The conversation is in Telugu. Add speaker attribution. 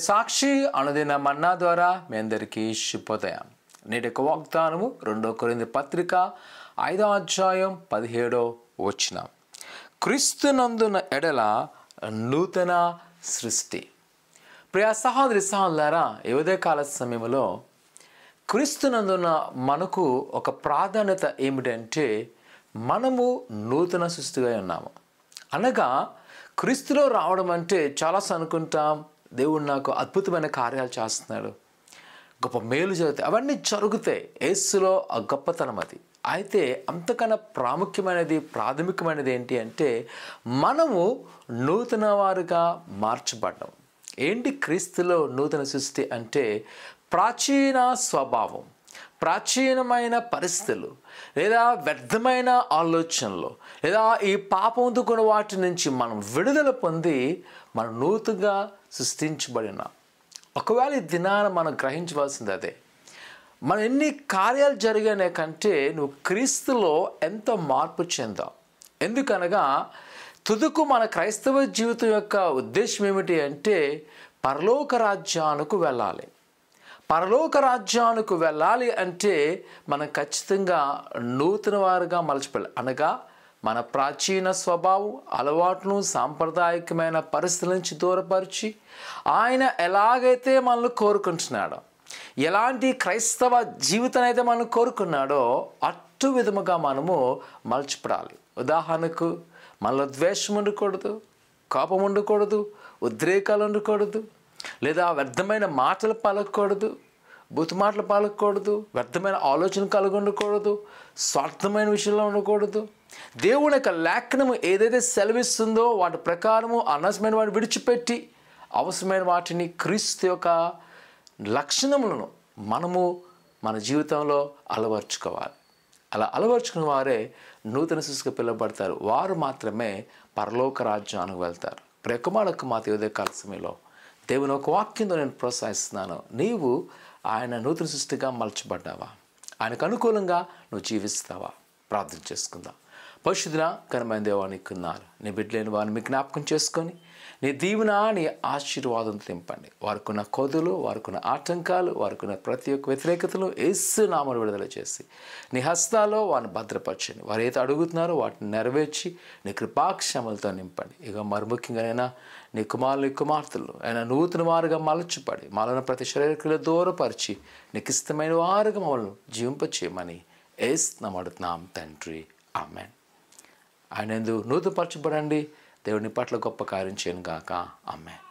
Speaker 1: సాక్షి అనుదిన మన్నా ద్వారా మీ అందరికీ శుభోదయం. నేటి యొక్క వాగ్దానము 2 కొరింథీ పత్రిక 5వ అధ్యాయం 17వ వచనం. క్రీస్తునందున ఎడల నూతన సృష్టి. ప్రియ సహోదరి సహోదరులారా, ఈ ఉదయకాల సమయంలో క్రీస్తునందున మనకు ఒక ప్రాధాన్యత ఏమిటంటే మనము నూతన సృష్టిగా ఉన్నాము. అనగా క్రీస్తులో రావడం అంటే చాలా అనుకుంటాం, దేవుడు నాకు అద్భుతమైన కార్యాలు చేస్తున్నాడు, గొప్ప మేలు జరుగుతాయి, అవన్నీ జరుగుతాయి. యేసులో ఆ గొప్పతనం అది. అయితే అంతకన్నా ప్రాథమికమైనది ఏంటి అంటే మనము నూతన వారుగా మార్చబడ్డాం. ఏంటి క్రీస్తులో నూతన సృష్టి అంటే ప్రాచీన స్వభావం, ప్రాచీనమైన పరిస్థితులు, లేదా వ్యర్థమైన ఆలోచనలు, లేదా ఈ పాపంతో కొన్ని వాటి నుంచి మనం విడుదల పొంది మనం నూతనగా సృష్టించబడిన. ఒకవేళ ఈ దినాన మనం గ్రహించవలసింది అదే. మన ఎన్ని కార్యాలు జరిగానే కంటే నువ్వు క్రీస్తులో ఎంత మార్పు చెందావు. ఎందుకనగా తుదకు మన క్రైస్తవ జీవితం యొక్క ఉద్దేశం ఏమిటి అంటే పరలోక రాజ్యానికి వెళ్ళాలి. పరలోక రాజ్యానికి వెళ్ళాలి అంటే మనం ఖచ్చితంగా నూతన వారుగా మలచిపోవాలి. అనగా మన ప్రాచీన స్వభావం, అలవాట్లను, సాంప్రదాయకమైన పరిస్థితుల నుంచి దూరపరిచి ఆయన ఎలాగైతే మనల్ని కోరుకుంటున్నాడో, ఎలాంటి క్రైస్తవ జీవితం అయితే మనం కోరుకున్నాడో అటు విధముగా మనము మలచిపడాలి. ఉదాహరణకు మనలో ద్వేషం ఉండకూడదు, కోపం ఉండకూడదు, ఉద్రేకాలు ఉండకూడదు, లేదా వ్యర్థమైన మాటలు పలకూడదు, బూతు మాటలు పలకూడదు, వ్యర్థమైన ఆలోచన కలిగి ఉండకూడదు, స్వార్థమైన విషయంలో ఉండకూడదు. దేవుని యొక్క లేఖనము ఏదైతే సెలవిస్తుందో వాటి ప్రకారము అనవసరమైన వాటిని విడిచిపెట్టి అవసరమైన వాటిని క్రీస్తు యొక్క లక్షణములను మనము మన జీవితంలో అలవర్చుకోవాలి. అలా అలవర్చుకున్న వారే నూతన సృష్టిగా పిలువబడతారు. వారు మాత్రమే పరలోక రాజ్యానికి వెళ్తారు. ప్రియకుమారులకు మా ఉదయకాల సమయంలో దేవుని ఒక వాక్యంతో నేను ప్రోత్సహిస్తున్నాను. నీవు ఆయన నూతన సృష్టిగా మలచబడ్డావా? ఆయనకు అనుకూలంగా నువ్వు జీవిస్తావా? ప్రార్థన చేసుకుందాం. పరిశుద్ధుల ఘనమైన దేవా, నీకున్నారు. నీ బిడ్డలేని వారిని మీ జ్ఞాపకం చేసుకొని నీ దీవెన, నీ ఆశీర్వాదంతో నింపండి. వారికున్న కోదులు, వారికున్న ఆటంకాలు, వారికున్న ప్రతి ఒక్క వ్యతిరేకతలు యేసు నామమున విడుదల చేసి నీ హస్తాల్లో వారిని భద్రపరచండి. వారు ఏదో అడుగుతున్నారో వాటిని నెరవేర్చి నీ కృపాక్షమలతో నింపండి. ఇక మరి ముఖ్యంగానైనా నీ కుమారులు, కుమార్తెలు అయినా నూతన వారుగా మలచుపడి మాలో ప్రతి శరీరకులు దూరపరిచి నీకు ఇష్టమైన వారుగా మమ్మల్ని జీవింపచేయమని యేసు నామమున అడుగుతున్నాం తండ్రి, ఆమేన్. ఆయన యందు నూతనపరచబడండి. దేవుని పట్ల గొప్ప కార్యం చేయను గాక. ఆమేన్.